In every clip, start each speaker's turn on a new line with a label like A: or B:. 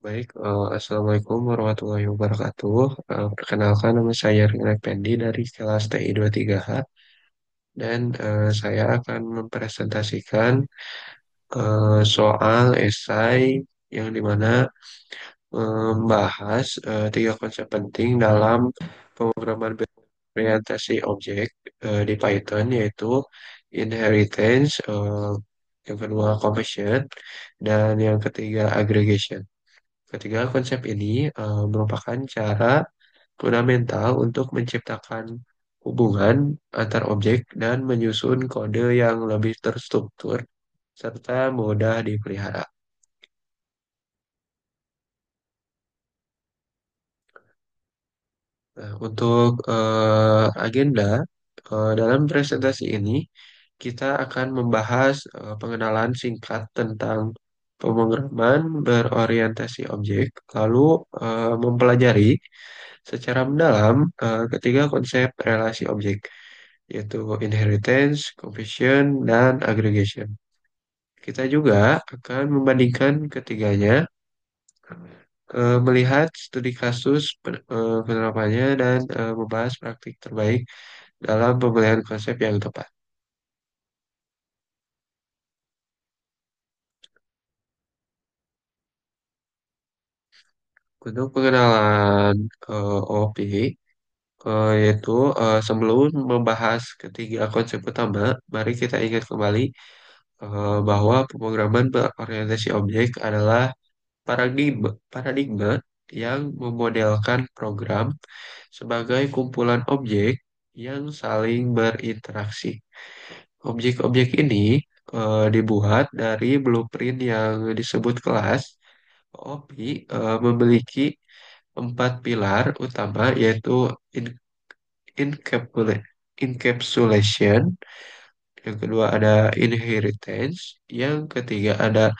A: Baik, Assalamualaikum warahmatullahi wabarakatuh. Perkenalkan nama saya Rina Pendi dari kelas TI 23H dan saya akan mempresentasikan soal esai yang dimana membahas tiga konsep penting dalam pemrograman berorientasi objek di Python, yaitu inheritance, yang kedua compression, dan yang ketiga aggregation. Ketiga konsep ini merupakan cara fundamental untuk menciptakan hubungan antar objek dan menyusun kode yang lebih terstruktur serta mudah dipelihara. Nah, untuk agenda dalam presentasi ini kita akan membahas pengenalan singkat tentang pemrograman berorientasi objek, lalu mempelajari secara mendalam ketiga konsep relasi objek, yaitu inheritance, completion, dan aggregation. Kita juga akan membandingkan ketiganya, melihat studi kasus penerapannya, dan membahas praktik terbaik dalam pemilihan konsep yang tepat. Untuk pengenalan OOP, yaitu sebelum membahas ketiga konsep utama, mari kita ingat kembali bahwa pemrograman berorientasi objek adalah paradigma yang memodelkan program sebagai kumpulan objek yang saling berinteraksi. Objek-objek ini dibuat dari blueprint yang disebut kelas. OOP memiliki empat pilar utama, yaitu in- encapsulation, yang kedua ada inheritance, yang ketiga ada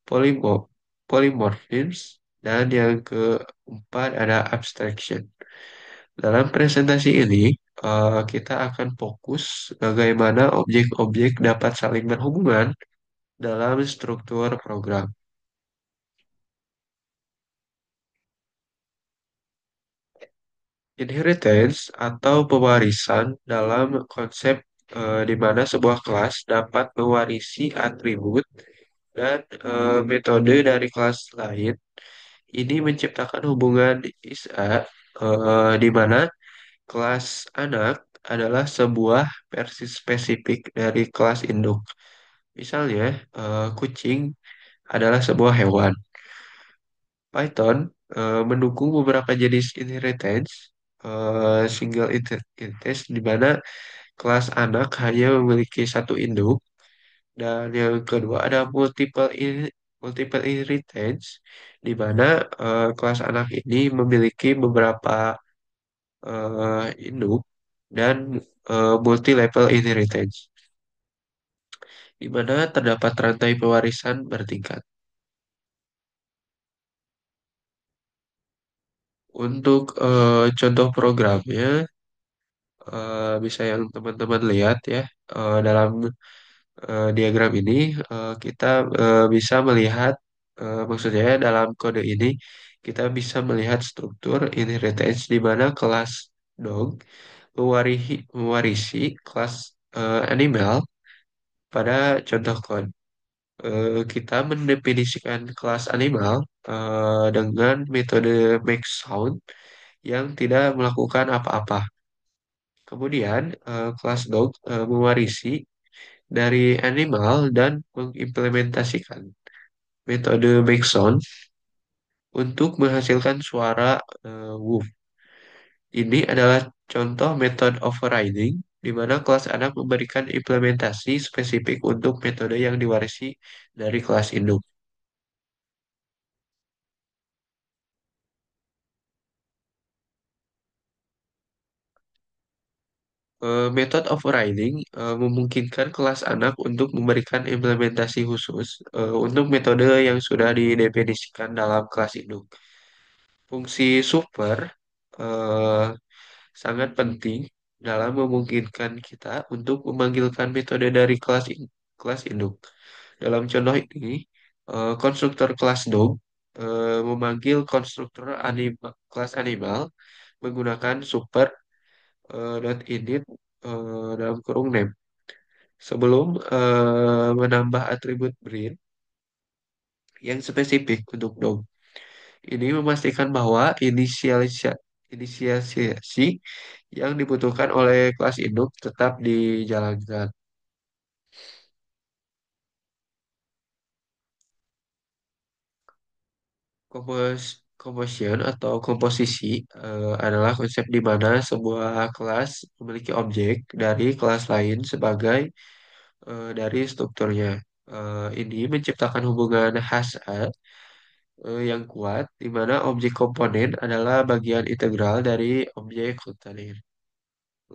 A: polymorphisms, dan yang keempat ada abstraction. Dalam presentasi ini, kita akan fokus bagaimana objek-objek dapat saling berhubungan dalam struktur program. Inheritance atau pewarisan dalam konsep di mana sebuah kelas dapat mewarisi atribut dan metode dari kelas lain. Ini menciptakan hubungan ISA, di mana kelas anak adalah sebuah versi spesifik dari kelas induk. Misalnya, kucing adalah sebuah hewan. Python mendukung beberapa jenis inheritance, single inheritance, di mana kelas anak hanya memiliki satu induk, dan yang kedua ada multiple inheritance, di mana kelas anak ini memiliki beberapa induk, dan multi level inheritance, di mana terdapat rantai pewarisan bertingkat. Untuk contoh programnya, bisa yang teman-teman lihat ya, dalam diagram ini, kita bisa melihat, maksudnya dalam kode ini kita bisa melihat struktur inheritance di mana kelas dog mewarisi kelas animal pada contoh kode. Kita mendefinisikan kelas animal dengan metode make sound yang tidak melakukan apa-apa. Kemudian kelas dog mewarisi dari animal dan mengimplementasikan metode make sound untuk menghasilkan suara woof. Ini adalah contoh metode overriding di mana kelas anak memberikan implementasi spesifik untuk metode yang diwarisi dari kelas induk. Metode overriding memungkinkan kelas anak untuk memberikan implementasi khusus untuk metode yang sudah didefinisikan dalam kelas induk. Fungsi super eh, sangat penting dalam memungkinkan kita untuk memanggilkan metode dari kelas induk. Dalam contoh ini, konstruktor kelas dog memanggil konstruktor kelas animal menggunakan super dot init dalam kurung name sebelum menambah atribut breed yang spesifik untuk dog. Ini memastikan bahwa inisiasi yang dibutuhkan oleh kelas induk tetap dijalankan. Composition atau komposisi adalah konsep di mana sebuah kelas memiliki objek dari kelas lain sebagai dari strukturnya. Ini menciptakan hubungan hasar yang kuat, di mana objek komponen adalah bagian integral dari objek kontainer.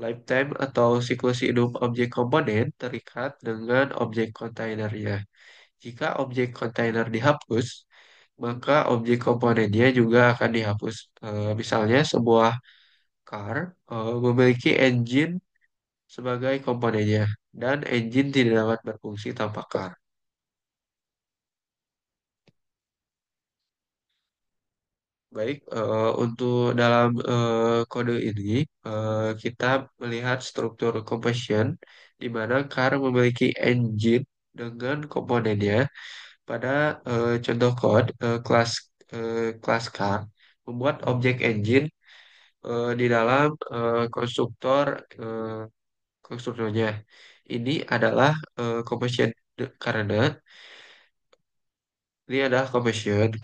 A: Lifetime atau siklus hidup objek komponen terikat dengan objek kontainernya. Jika objek kontainer dihapus, maka objek komponennya juga akan dihapus. Misalnya sebuah car memiliki engine sebagai komponennya, dan engine tidak dapat berfungsi tanpa car. Baik, untuk dalam kode ini, kita melihat struktur composition di mana car memiliki engine dengan komponennya. Pada contoh code kelas car membuat objek engine di dalam eh, konstruktornya. Ini adalah composition karena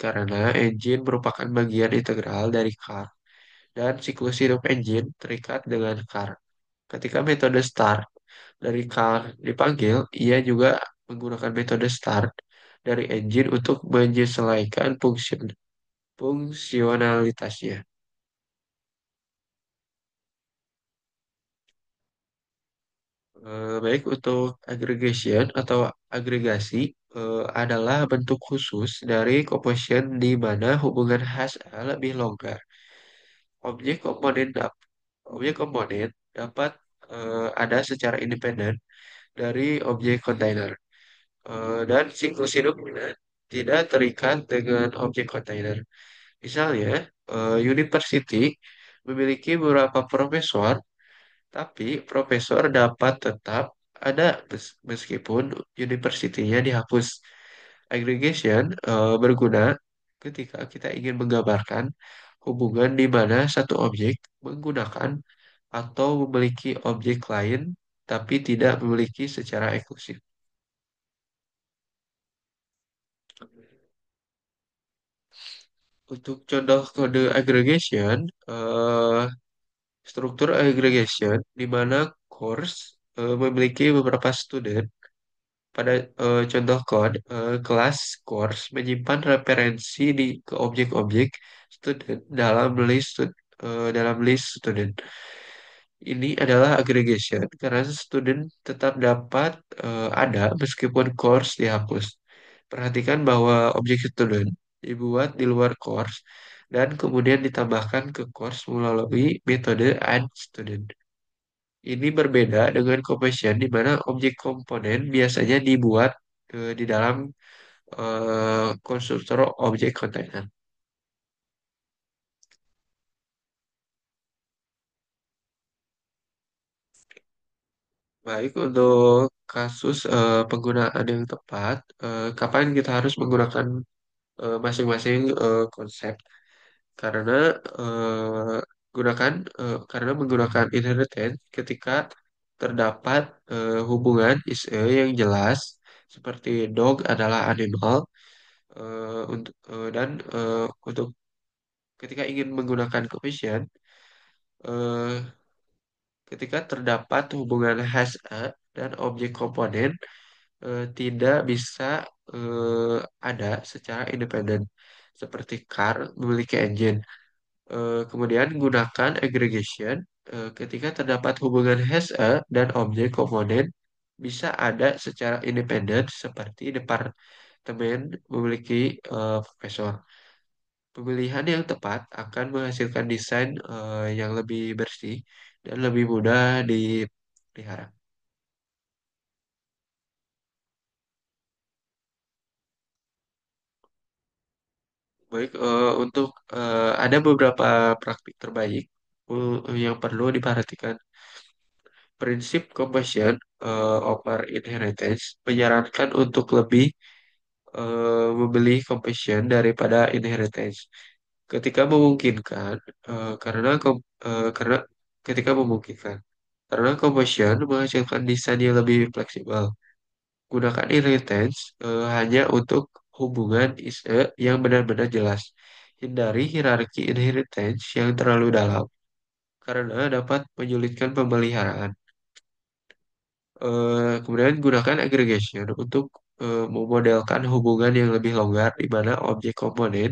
A: karena engine merupakan bagian integral dari car dan siklus hidup engine terikat dengan car. Ketika metode start dari car dipanggil, ia juga menggunakan metode start dari engine untuk menyesuaikan fungsionalitasnya. Baik untuk aggregation atau agregasi adalah bentuk khusus dari composition di mana hubungan hash lebih longgar. Objek komponen dap- Objek komponen dapat ada secara independen dari objek kontainer. Dan siklus hidupnya tidak terikat dengan objek kontainer. Misalnya, university memiliki beberapa profesor, tapi profesor dapat tetap ada meskipun universitinya dihapus. Aggregation berguna ketika kita ingin menggambarkan hubungan di mana satu objek menggunakan atau memiliki objek lain, tapi tidak memiliki secara eksklusif. Untuk contoh kode aggregation, struktur aggregation di mana course memiliki beberapa student. Pada contoh code, kelas course menyimpan referensi ke objek-objek student dalam list student. Ini adalah aggregation karena student tetap dapat ada meskipun course dihapus. Perhatikan bahwa objek student dibuat di luar course dan kemudian ditambahkan ke course melalui metode add student. Ini berbeda dengan composition di mana objek komponen biasanya dibuat di dalam konstruktor objek kontainer. Baik, untuk kasus penggunaan yang tepat, kapan kita harus menggunakan masing-masing konsep? Karena eh, karena menggunakan inheritance ketika terdapat hubungan is-a yang jelas seperti dog adalah animal dan untuk ketika ingin menggunakan coefficient eh, ketika terdapat hubungan has a dan objek komponen tidak bisa ada secara independen seperti car memiliki engine. Kemudian gunakan aggregation ketika terdapat hubungan has a dan objek komponen bisa ada secara independen seperti departemen memiliki profesor. Pemilihan yang tepat akan menghasilkan desain yang lebih bersih dan lebih mudah dipelihara. Baik, untuk ada beberapa praktik terbaik yang perlu diperhatikan. Prinsip compassion over inheritance menyarankan untuk lebih membeli compassion daripada inheritance. Ketika memungkinkan, karena ketika memungkinkan, karena compassion menghasilkan desain yang lebih fleksibel. Gunakan inheritance hanya untuk hubungan ISE yang benar-benar jelas. Hindari hierarki inheritance yang terlalu dalam karena dapat menyulitkan pemeliharaan. Kemudian gunakan aggregation untuk memodelkan hubungan yang lebih longgar di mana objek komponen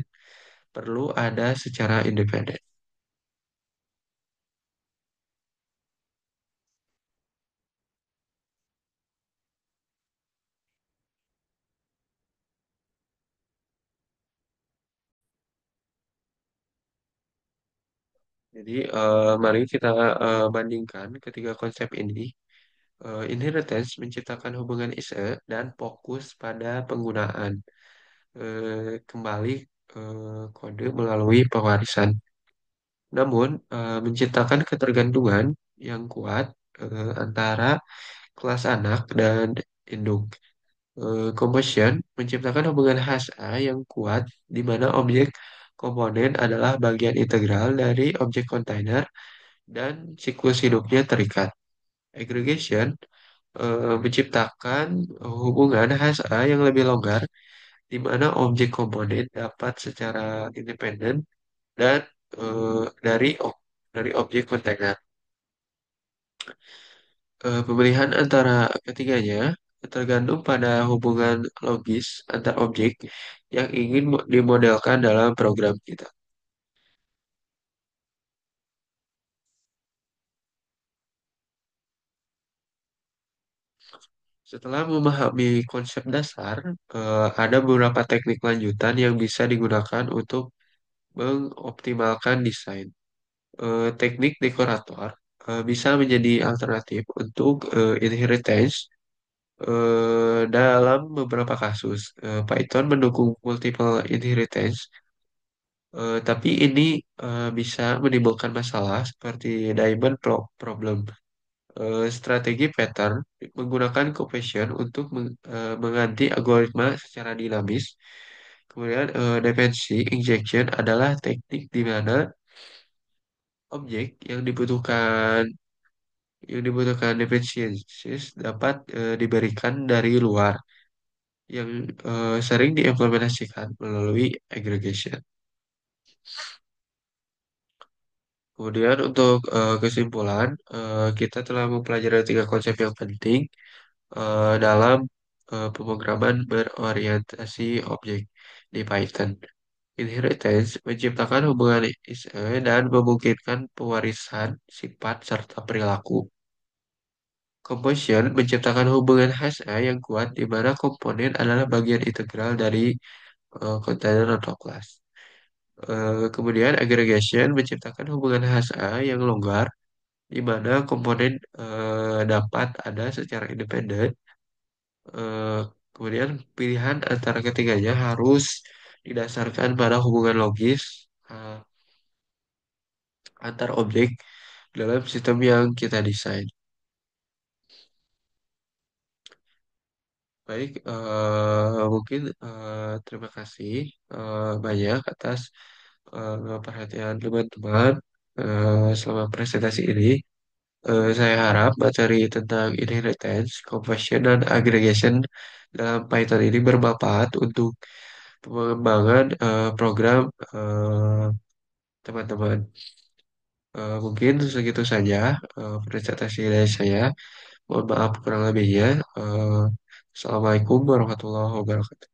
A: perlu ada secara independen. Jadi, mari kita bandingkan ketiga konsep ini. Inheritance menciptakan hubungan ISE dan fokus pada penggunaan kembali kode melalui pewarisan. Namun, menciptakan ketergantungan yang kuat antara kelas anak dan induk. Combustion menciptakan hubungan HSA yang kuat di mana objek komponen adalah bagian integral dari objek kontainer dan siklus hidupnya terikat. Aggregation menciptakan hubungan HSA yang lebih longgar di mana objek komponen dapat secara independen dan dari objek kontainer. Pemilihan antara ketiganya tergantung pada hubungan logis antar objek yang ingin dimodelkan dalam program kita. Setelah memahami konsep dasar, ada beberapa teknik lanjutan yang bisa digunakan untuk mengoptimalkan desain. Teknik dekorator bisa menjadi alternatif untuk inheritance dalam beberapa kasus. Python mendukung multiple inheritance. Tapi ini bisa menimbulkan masalah seperti diamond problem. Strategi pattern menggunakan completion untuk mengganti algoritma secara dinamis. Kemudian dependency injection adalah teknik di mana objek yang dibutuhkan dependencies dapat diberikan dari luar yang sering diimplementasikan melalui aggregation. Kemudian untuk kesimpulan, kita telah mempelajari tiga konsep yang penting dalam pemrograman berorientasi objek di Python. Inheritance menciptakan hubungan ISE dan memungkinkan pewarisan sifat serta perilaku. Composition menciptakan hubungan HSA yang kuat di mana komponen adalah bagian integral dari kontainer atau kelas. Kemudian aggregation menciptakan hubungan HSA yang longgar di mana komponen dapat ada secara independen. Eh, Kemudian pilihan antara ketiganya harus didasarkan pada hubungan logis eh, antar objek dalam sistem yang kita desain. Baik, mungkin terima kasih banyak atas perhatian teman-teman selama presentasi ini. Saya harap materi tentang inheritance, compression, dan aggregation dalam Python ini bermanfaat untuk pengembangan program eh, teman-teman. Mungkin segitu saja presentasi dari saya. Mohon maaf kurang lebihnya. Assalamualaikum warahmatullahi wabarakatuh.